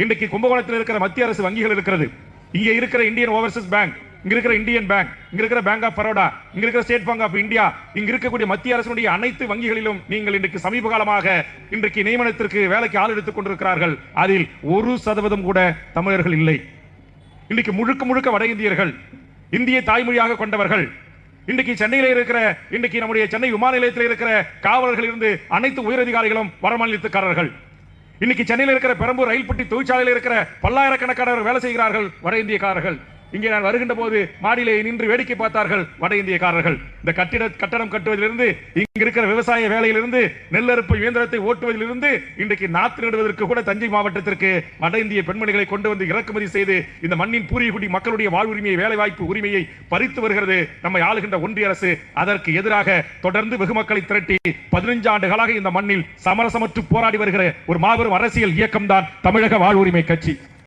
இன்றைக்கு கும்பகோணத்தில் இருக்கிற மத்திய அரசு வங்கிகள் இருக்கிறது. இங்கே இருக்கிற இந்தியன் ஓவர்சீஸ் பேங்க், இங்க இருக்கிற இந்தியன் பேங்க், இங்க இருக்கிற பேங்க் ஆஃப் பரோடா, இங்க இருக்கிற ஸ்டேட் பேங்க் ஆஃப் இந்தியா, இங்க இருக்கக்கூடிய மத்திய அரசுடைய அனைத்து வங்கிகளிலும் நீங்கள் இன்றைக்கு சமீப காலமாக இன்றைக்கு நியமனத்திற்கு வேலைக்கு ஆள் எடுத்துக் கொண்டிருக்கிறார்கள். அதில் 1% கூட தமிழர்கள் இல்லை. இன்றைக்கு முழுக்க முழுக்க வட இந்தியர்கள், இந்திய தாய்மொழியாக கொண்டவர்கள். இன்றைக்கு சென்னையில் இருக்கிற இன்றைக்கு நம்முடைய சென்னை விமான நிலையத்தில் இருக்கிற காவலர்கள் இருந்து அனைத்து உயரதிகாரிகளும் வடமாநிலத்துக்காரர்கள். இன்னைக்கு சென்னையில் இருக்கிற பெரம்பூர் ரயில்பட்டி தொழிற்சாலையில் இருக்கிற பல்லாயிரக்கணக்கானவர் வேலை செய்கிறார்கள் வட இந்தியக்காரர்கள். இங்கே நான் வருகின்ற போது மாடியிலே நின்று வேடிக்கை பார்த்தார்கள் வட இந்தியக்காரர்கள். இந்த கட்டடம் கட்டுவதிலிருந்து, இங்க இருக்கிற விவசாய வேலையிலிருந்து, நெல்லறுப்பு இயந்திரத்தை ஓட்டுவதிலிருந்து, இன்றைக்கு நாற்று நடுவதற்கு கூட தஞ்சை மாவட்டத்திற்கு வட இந்திய பெண்மணிகளை கொண்டு வந்து இறக்குமதி செய்து இந்த மண்ணின் பூர்வீகுடி மக்களுடைய வாழ்வுரிமையை, வேலை வாய்ப்பு உரிமையை பறித்து வருகிறது நம்மை ஆளுகின்ற ஒன்றிய அரசு. அதற்கு எதிராக தொடர்ந்து வெகுமக்களை திரட்டி 15 ஆண்டுகளாக இந்த மண்ணில் சமரசமற்று போராடி வருகிற ஒரு மாபெரும் அரசியல் இயக்கம் தான் தமிழக வாழ்வுரிமை கட்சி.